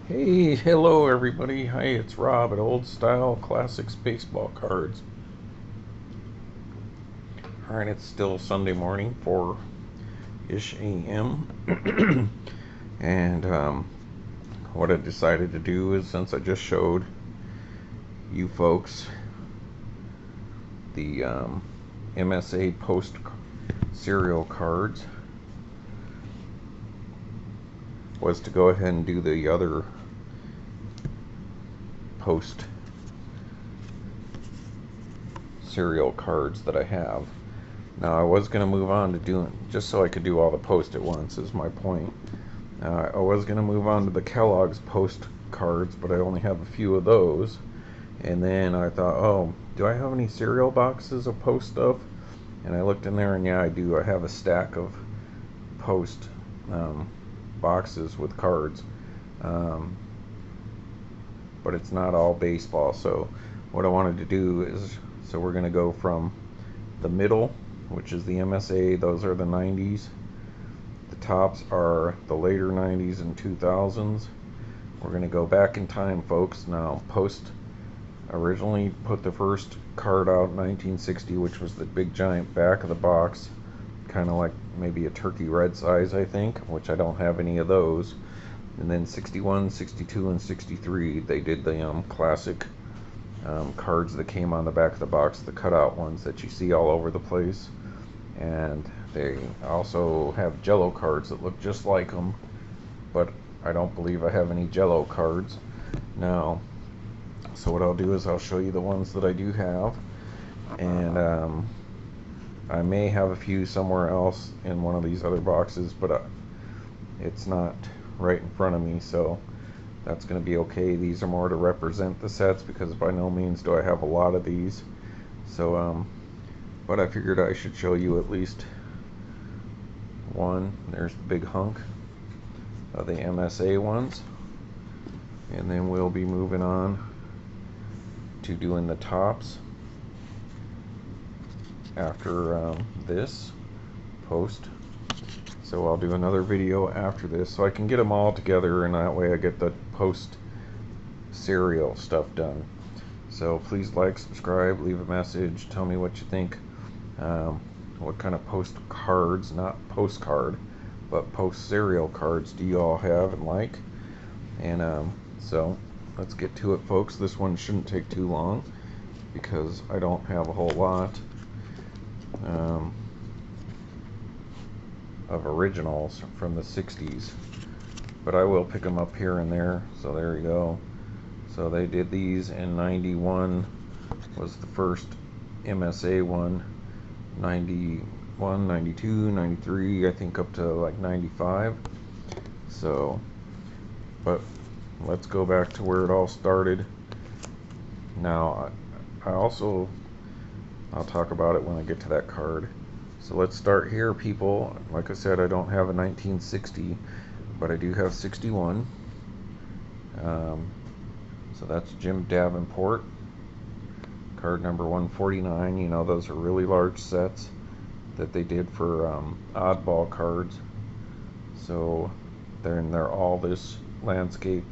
Hey, hello everybody. Hi, it's Rob at Old Style Classics Baseball Cards. Alright, it's still Sunday morning, 4-ish a.m. and what I decided to do is, since I just showed you folks the MSA Post Cereal cards, was to go ahead and do the other Post Cereal cards that I have. Now, I was going to move on to doing, just so I could do all the Post at once, is my point. I was going to move on to the Kellogg's Post cards, but I only have a few of those. And then I thought, oh, do I have any cereal boxes of Post stuff? And I looked in there, and yeah, I do. I have a stack of Post boxes with cards. But it's not all baseball. So what I wanted to do is, so we're going to go from the middle, which is the MSA. Those are the 90s. The tops are the later 90s and 2000s. We're going to go back in time, folks. Now, Post originally put the first card out in 1960, which was the big giant back of the box, kind of like maybe a turkey red size, I think, which I don't have any of those. And then 61, 62, and 63, they did the classic cards that came on the back of the box, the cutout ones that you see all over the place. And they also have Jello cards that look just like them, but I don't believe I have any Jello cards now. So what I'll do is I'll show you the ones that I do have, and I may have a few somewhere else in one of these other boxes, but it's not right in front of me, so that's going to be okay. These are more to represent the sets, because by no means do I have a lot of these. So but I figured I should show you at least one. There's the big hunk of the MSA ones, and then we'll be moving on to doing the tops after this Post. So I'll do another video after this so I can get them all together, and that way I get the Post cereal stuff done. So please like, subscribe, leave a message, tell me what you think. What kind of Post cards, not postcard, but Post cereal cards do you all have and like? And so let's get to it, folks. This one shouldn't take too long because I don't have a whole lot of originals from the 60s, but I will pick them up here and there. So there you go. So they did these in 91 was the first MSA one, 91, 92, 93, I think up to like 95. So, but let's go back to where it all started. Now, I'll talk about it when I get to that card. So let's start here, people. Like I said, I don't have a 1960, but I do have 61. So that's Jim Davenport, card number 149. You know, those are really large sets that they did for oddball cards. So they're all this landscape,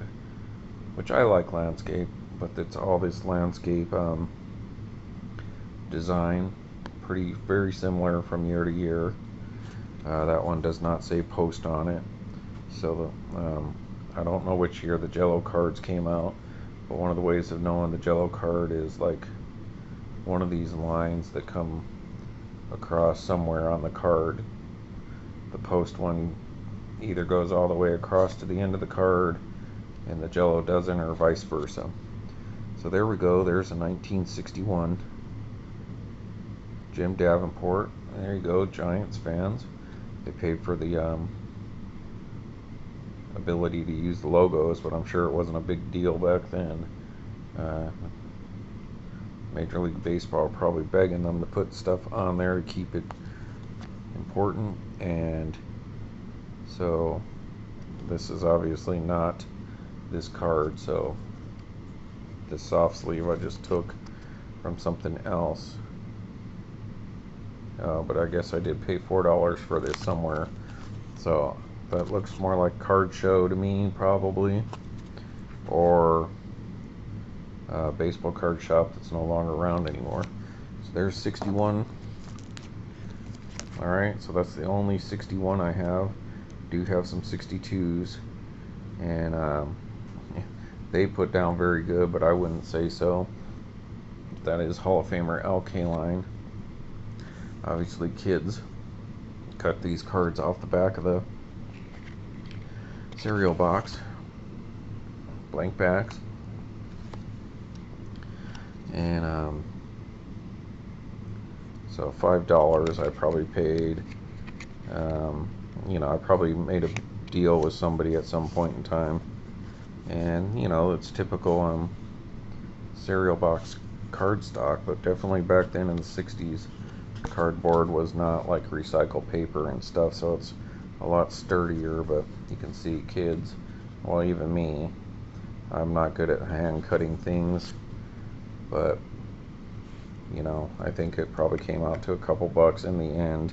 which I like landscape, but it's all this landscape design, very similar from year to year. That one does not say Post on it, so I don't know which year the Jello cards came out, but one of the ways of knowing the Jello card is like one of these lines that come across somewhere on the card. The Post one either goes all the way across to the end of the card and the Jello doesn't, or vice versa. So there we go. There's a 1961 Jim Davenport. There you go, Giants fans. They paid for the ability to use the logos, but I'm sure it wasn't a big deal back then. Major League Baseball probably begging them to put stuff on there to keep it important. And so this is obviously not this card, so this soft sleeve I just took from something else. But I guess I did pay $4 for this somewhere, so that looks more like card show to me, probably. or a baseball card shop that's no longer around anymore. So there's 61. Alright, so that's the only 61 I have. Do have some 62s, and they put down very good, but I wouldn't say so. That is Hall of Famer Kaline. Obviously kids cut these cards off the back of the cereal box, blank backs, and so $5 I probably paid. You know, I probably made a deal with somebody at some point in time, and you know, it's typical cereal box card stock, but definitely back then in the 60s, cardboard was not like recycled paper and stuff, so it's a lot sturdier. But you can see kids, well, even me, I'm not good at hand cutting things, but you know, I think it probably came out to a couple bucks in the end.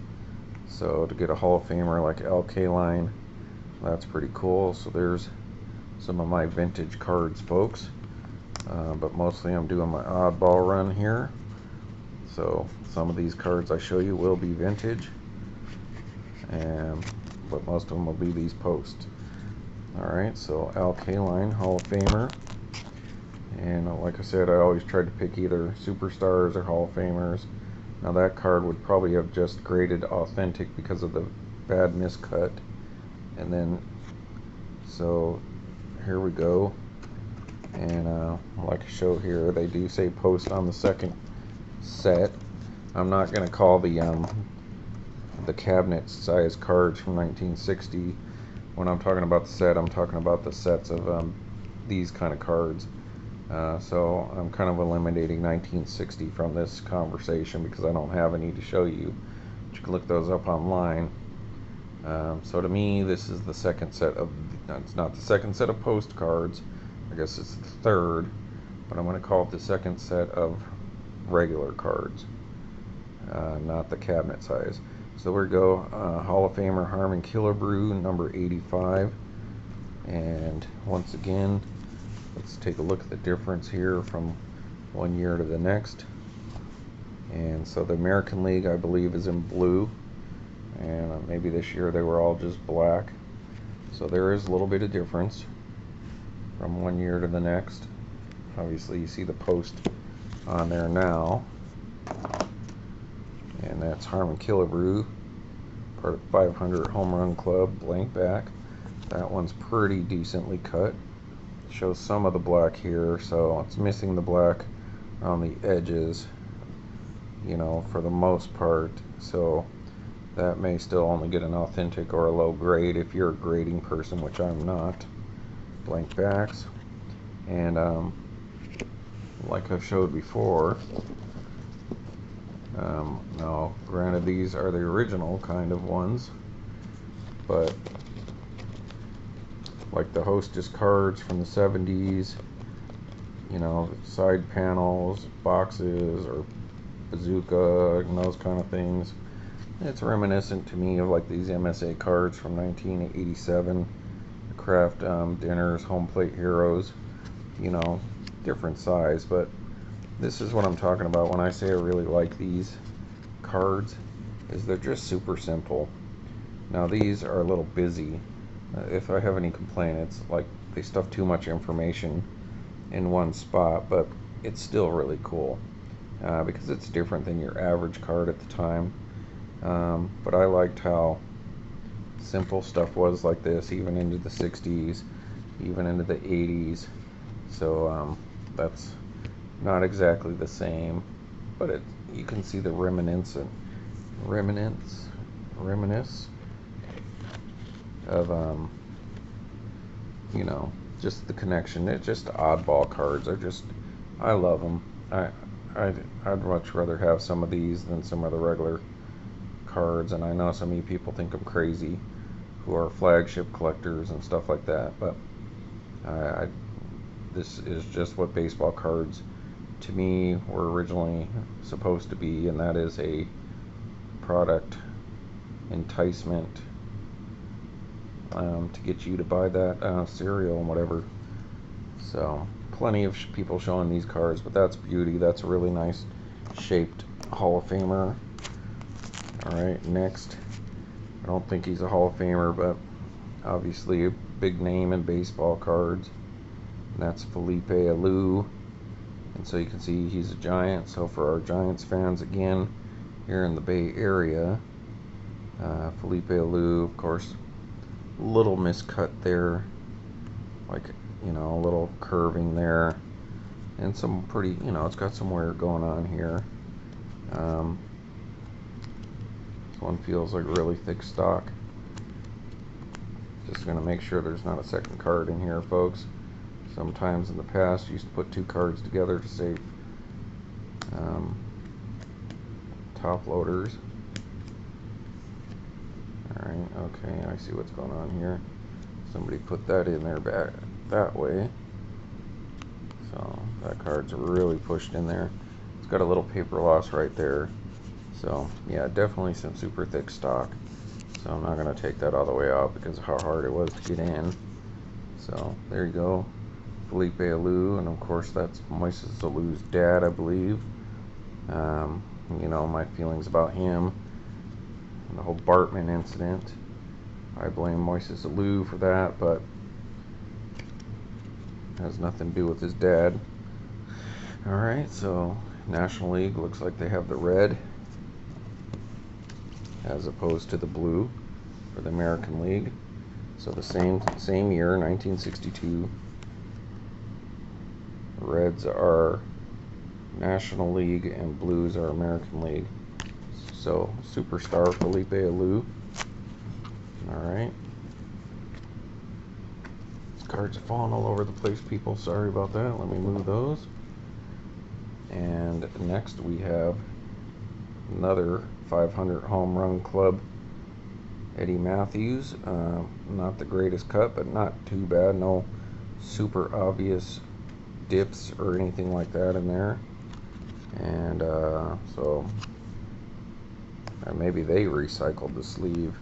So to get a Hall of Famer like Kaline, that's pretty cool. So there's some of my vintage cards, folks. But mostly I'm doing my oddball run here. So some of these cards I show you will be vintage, but most of them will be these Post. Alright, so Kaline, Hall of Famer. And like I said, I always tried to pick either superstars or Hall of Famers. Now that card would probably have just graded authentic because of the bad miscut. And then, so here we go. And like I show here, they do say Post on the second set. I'm not going to call the cabinet size cards from 1960. When I'm talking about the set, I'm talking about the sets of these kind of cards. So I'm kind of eliminating 1960 from this conversation because I don't have any to show you. But you can look those up online. So to me, this is the second set of, it's not the second set of Post cards, I guess it's the third, but I'm going to call it the second set of regular cards, not the cabinet size. So there we go, Hall of Famer Harmon Killebrew, number 85. And once again, let's take a look at the difference here from one year to the next. And so the American League, I believe, is in blue, and maybe this year they were all just black. So there is a little bit of difference from one year to the next. Obviously you see the Post on there now, and that's Harmon Killebrew, part of 500 Home Run Club, blank back. That one's pretty decently cut. Shows some of the black here, so it's missing the black on the edges, you know, for the most part. So that may still only get an authentic or a low grade if you're a grading person, which I'm not. Blank backs. And like I've showed before, now granted these are the original kind of ones, but like the Hostess cards from the 70s, you know, side panels, boxes, or bazooka, and those kind of things. It's reminiscent to me of like these MSA cards from 1987, the Kraft Dinners, Home Plate Heroes, you know, different size. But this is what I'm talking about when I say I really like these cards, is they're just super simple. Now these are a little busy. If I have any complaint, it's like they stuff too much information in one spot, but it's still really cool because it's different than your average card at the time. But I liked how simple stuff was like this, even into the 60s, even into the 80s. So that's not exactly the same, but you can see the reminisce of you know, just the connection. It's just oddball cards. I love them. I'd much rather have some of these than some of the regular cards, and I know some of you people think I'm crazy who are flagship collectors and stuff like that, but this is just what baseball cards to me were originally supposed to be, and that is a product enticement to get you to buy that cereal and whatever So plenty of people showing these cards, but that's beauty. That's a really nice shaped Hall of Famer. Alright, next. I don't think he's a Hall of Famer, but obviously a big name in baseball cards. And that's Felipe Alou. And so you can see he's a Giant. So for our Giants fans again here in the Bay Area, Felipe Alou, of course, a little miscut there, like, you know, a little curving there, and some pretty, you know, it's got some wear going on here. This one feels like really thick stock. Just going to make sure there's not a second card in here, folks. Sometimes in the past you used to put two cards together to save top loaders. Alright, okay, I see what's going on here. Somebody put that in there back that way. So that card's really pushed in there. It's got a little paper loss right there. So yeah, definitely some super thick stock. So I'm not going to take that all the way out because of how hard it was to get in. So there you go. Felipe Alou, and of course that's Moises Alou's dad, I believe. You know, my feelings about him and the whole Bartman incident. I blame Moises Alou for that, but it has nothing to do with his dad. Alright, so National League looks like they have the red as opposed to the blue for the American League. So the same year, 1962. Reds are National League and blues are American League. So superstar Felipe Alou. Alright. These cards are falling all over the place, people. Sorry about that. Let me move those. And next we have another 500 home run club, Eddie Mathews. Not the greatest cut, but not too bad. No super obvious dips or anything like that in there. And so maybe they recycled the sleeve,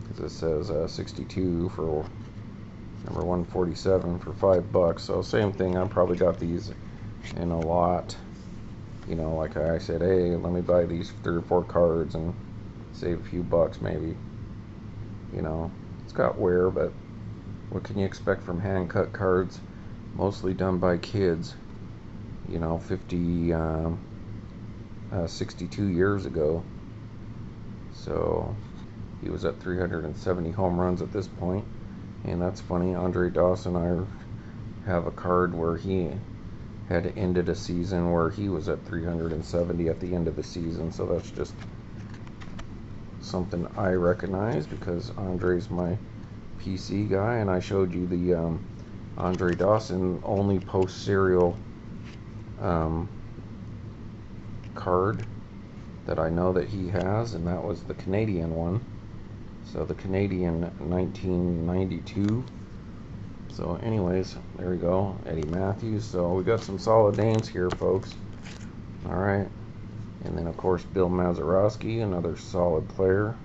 because it says 62 for number 147 for $5. So same thing. I probably got these in a lot. You know, like I said, hey, let me buy these 3 or 4 cards and save a few bucks maybe. You know, it's got wear, but what can you expect from hand cut cards? Mostly done by kids. You know, 62 years ago. So he was at 370 home runs at this point. And that's funny, Andre Dawson, I have a card where he had ended a season where he was at 370 at the end of the season. So that's just something I recognize because Andre's my PC guy, and I showed you the Andre Dawson only Post Cereal card that I know that he has, and that was the Canadian one. So the Canadian 1992. So anyways, there we go, Eddie Mathews. So we got some solid names here, folks. Alright, and then of course Bill Mazeroski, another solid player,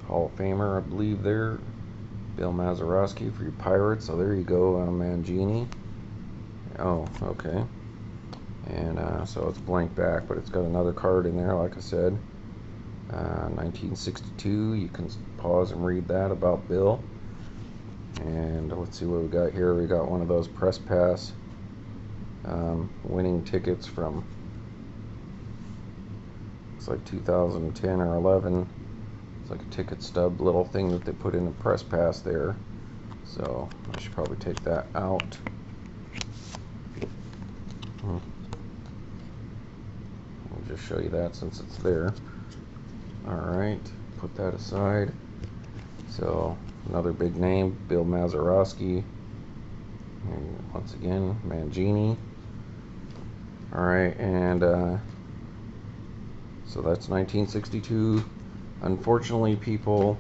Hall of Famer, I believe there. Bill Mazeroski for your Pirates. So there you go, Mangini. Oh, okay. And so it's blank back, but it's got another card in there, like I said. 1962. You can pause and read that about Bill. And let's see what we got here. We got one of those press pass winning tickets from, it's like 2010 or 11. It's like a ticket stub little thing that they put in a press pass there. So I should probably take that out. I'll just show you that since it's there. Alright, put that aside. So another big name, Bill Mazeroski. And once again, Mangini. Alright, and so that's 1962. Unfortunately, people,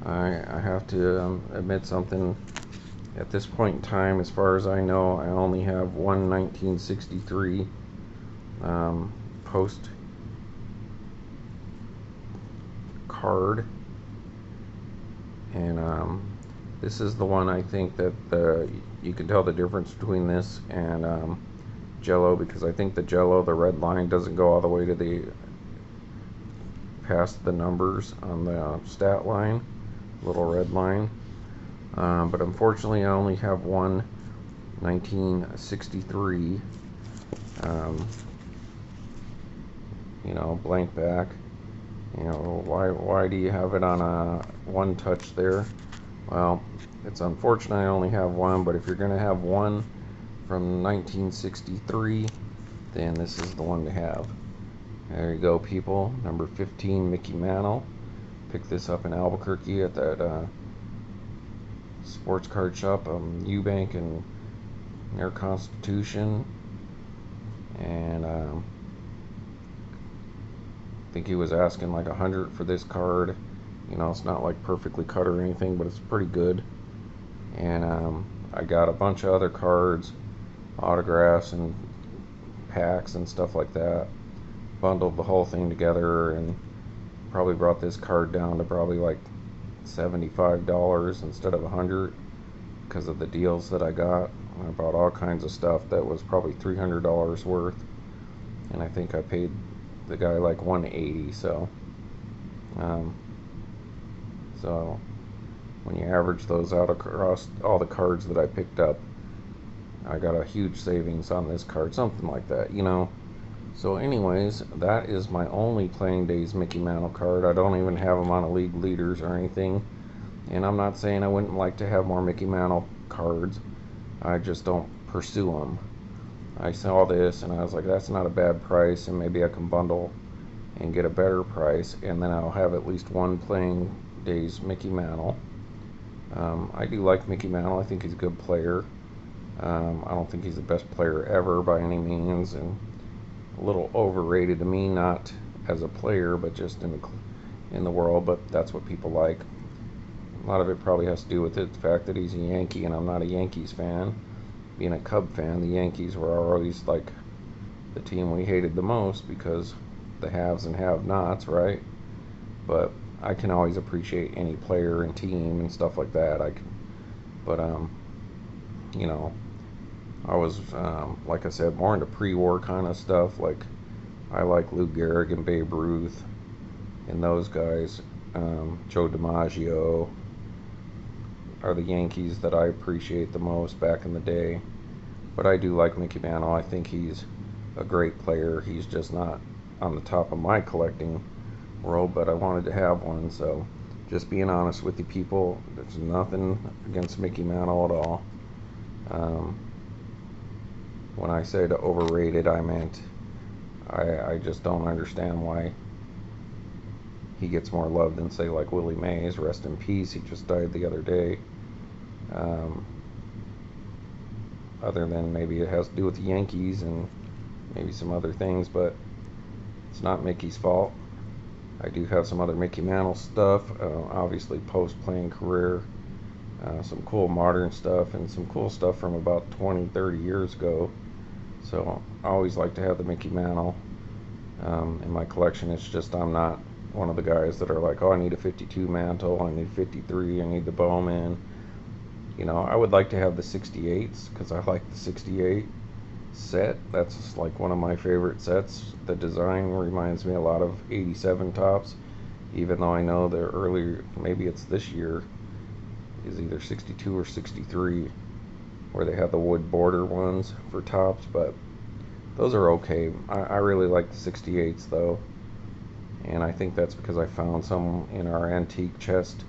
I have to admit something. At this point in time, as far as I know, I only have one 1963 Post card, and This is the one I think that you can tell the difference between this and Jello, because I think the Jello, the red line doesn't go all the way to the past the numbers on the stat line, little red line. But unfortunately, I only have one 1963. You know, blank back. You know, why do you have it on a one touch there? Well, it's unfortunate I only have one, but if you're going to have one from 1963, then this is the one to have. There you go, people. Number 15, Mickey Mantle. Picked this up in Albuquerque at that sports card shop, Eubank and near Constitution. And I think he was asking like 100 for this card. You know, it's not like perfectly cut or anything, but it's pretty good. And I got a bunch of other cards, autographs and packs and stuff like that. Bundled the whole thing together and probably brought this card down to probably like $75 instead of 100 because of the deals that I got. I bought all kinds of stuff that was probably $300 worth, and I think I paid the guy like $180. So when you average those out across all the cards that I picked up, I got a huge savings on this card, something like that, you know. So anyways, that is my only Playing Days Mickey Mantle card. I don't even have him on a league leaders or anything. And I'm not saying I wouldn't like to have more Mickey Mantle cards. I just don't pursue them. I saw this and I was like, that's not a bad price, and maybe I can bundle and get a better price, and then I'll have at least one Playing Days Mickey Mantle. I do like Mickey Mantle. I think he's a good player. I don't think he's the best player ever by any means, and a little overrated to me, not as a player, but just in the world. But that's what people like. A lot of it probably has to do with the fact that he's a Yankee, and I'm not a Yankees fan. Being a Cub fan, the Yankees were always like the team we hated the most because the haves and have-nots, right? But I can always appreciate any player and team and stuff like that. But you know, I was like I said, more into pre-war kind of stuff. Like I like Lou Gehrig and Babe Ruth and those guys. Joe DiMaggio are the Yankees that I appreciate the most back in the day. But I do like Mickey Mantle. I think he's a great player. He's just not on the top of my collecting world, but I wanted to have one. So just being honest with you people, there's nothing against Mickey Mantle at all. When I said overrated, I meant I just don't understand why he gets more love than, say, like Willie Mays. Rest in peace. He just died the other day. Other than maybe it has to do with the Yankees and maybe some other things, but it's not Mickey's fault. I do have some other Mickey Mantle stuff, obviously post-playing career, some cool modern stuff, and some cool stuff from about 20-30 years ago. So I always like to have the Mickey Mantle in my collection. It's just I'm not one of the guys that are like, oh, I need a 52 Mantle, I need 53, I need the Bowman. You know, I would like to have the 68s because I like the 68 set. That's like one of my favorite sets. The design reminds me a lot of 87 tops, even though I know the earlier, maybe it's this year, is either 62 or 63, where they have the wood border ones for tops, but those are okay. I really like the 68s though, and I think that's because I found some in our antique chest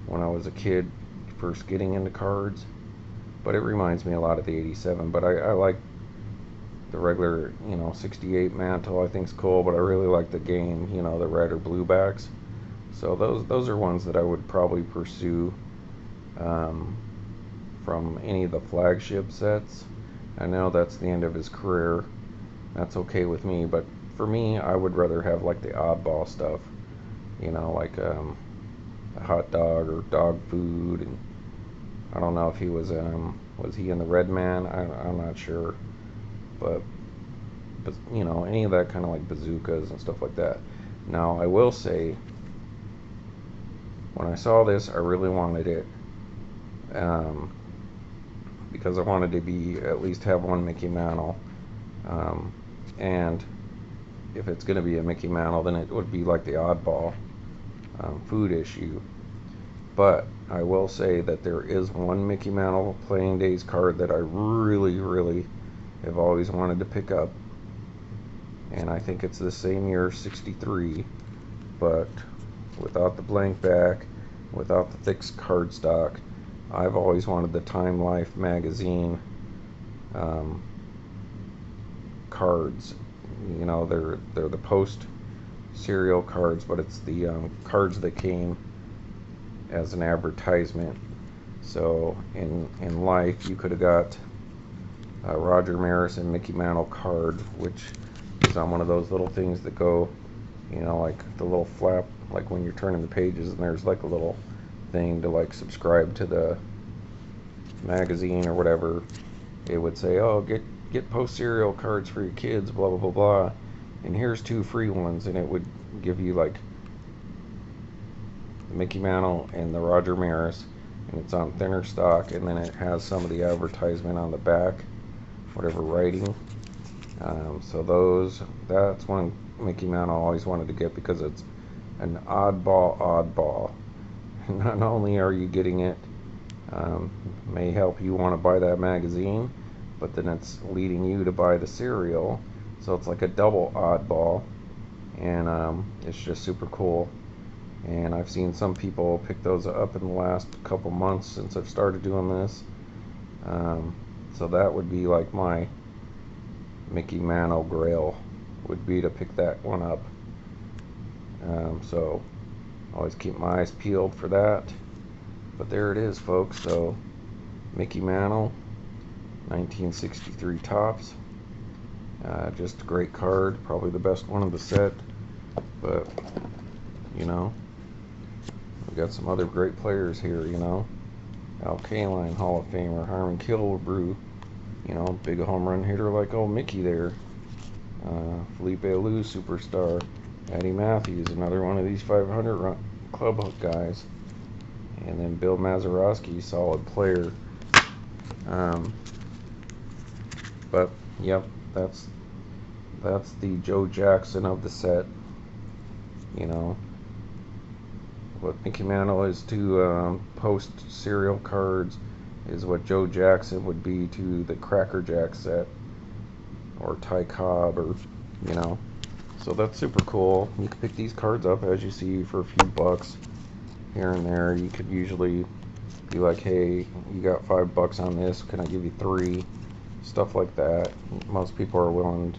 when I was a kid, first getting into cards. But it reminds me a lot of the 87, but I like the regular, you know, 68 Mantle. I think's cool, but I really like the game, you know, the red or blue backs. So those are ones that I would probably pursue from any of the flagship sets. I know that's the end of his career. That's okay with me, but for me, I would rather have like the oddball stuff, you know, like a hot dog or dog food. And I don't know if he was he in the Red Man? I'm not sure, but you know, any of that kind of like bazookas and stuff like that. Now I will say, when I saw this, I really wanted it, because I wanted to be at least have one Mickey Mantle, and if it's going to be a Mickey Mantle, then it would be like the oddball food issue. But I will say that there is one Mickey Mantle Playing Days card that I really have always wanted to pick up, and I think it's the same year, 63, but without the blank back, without the thick cardstock. I've always wanted the Time Life magazine cards. You know, they're the Post Cereal cards, but it's the cards that came as an advertisement. So in Life, you could have got a Roger Maris and Mickey Mantle card, which is on one of those little things that go, you know, like the little flap, like when you're turning the pages, and there's like a little thing to like subscribe to the magazine or whatever. It would say, oh, get Post Cereal cards for your kids, blah blah blah, and here's 2 free ones, and it would give you like the Mickey Mantle and the Roger Maris, and it's on thinner stock, and then it has some of the advertisement on the back, whatever writing. So that's one Mickey Mantle I always wanted to get, because it's an oddball. Not only are you getting it, may help you want to buy that magazine, but then it's leading you to buy the cereal, so it's like a double oddball, and it's just super cool. And I've seen some people pick those up in the last couple months since I've started doing this. So that would be like my Mickey Mantle grail, would be to pick that one up. So always keep my eyes peeled for that. But there it is, folks. So Mickey Mantle, 1963 tops. Just a great card, probably the best one of the set. But you know, we got some other great players here. You know, Kaline, Hall of Famer, Harmon Killebrew, you know, big home run hitter like old Mickey there. Felipe Alou, superstar. Mathews, another one of these 500 club hook guys. And then Bill Mazeroski, solid player. But yep, that's the Joe Jackson of the set. You know, what Mickey Mantle is to Post Cereal cards is what Joe Jackson would be to the Cracker Jack set, or Ty Cobb, or you know. So that's super cool. You can pick these cards up, as you see, for a few bucks here and there. You could usually be like, hey, you got $5 on this, can I give you 3? Stuff like that. Most people are willing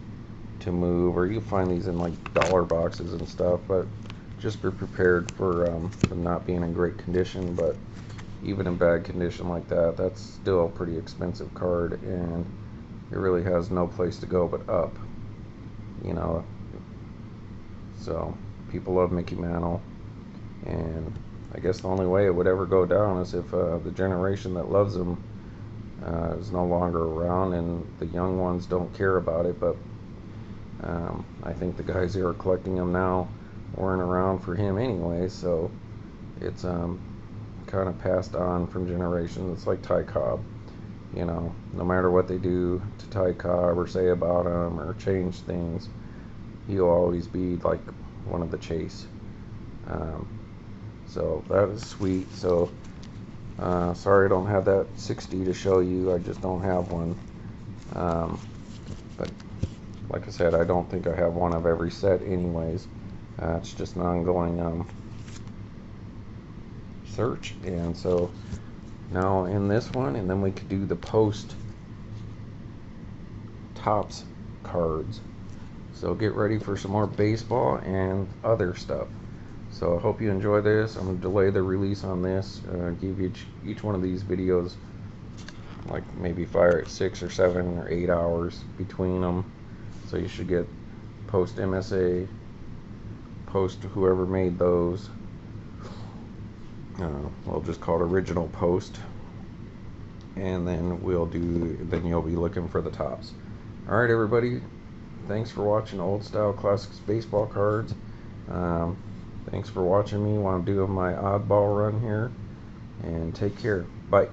to move, or you find these in like dollar boxes and stuff, but just be prepared for them not being in great condition. But even in bad condition like that, that's still a pretty expensive card, and it really has no place to go but up, you know. So people love Mickey Mantle, and I guess the only way it would ever go down is if the generation that loves him is no longer around, and the young ones don't care about it. But I think the guys who are collecting them now weren't around for him anyway, so it's kind of passed on from generation. It's like Ty Cobb, you know, no matter what they do to Ty Cobb or say about him or change things, he'll always be like one of the chase. So that is sweet. So sorry I don't have that 60 to show you, I just don't have one. But like I said, I don't think I have one of every set anyways. It's just an ongoing search. And so now in this one, and then we could do the Post Tops cards. So get ready for some more baseball and other stuff. So I hope you enjoy this. I'm going to delay the release on this, give each one of these videos like maybe 6 or 7 or 8 hours between them. So you should get Post MSA, Post whoever made those. We'll just call it original Post, and then you'll be looking for the tops. All right, everybody. Thanks for watching Old Style Classics Baseball Cards. Thanks for watching me while I'm doing my oddball run here. And take care. Bye.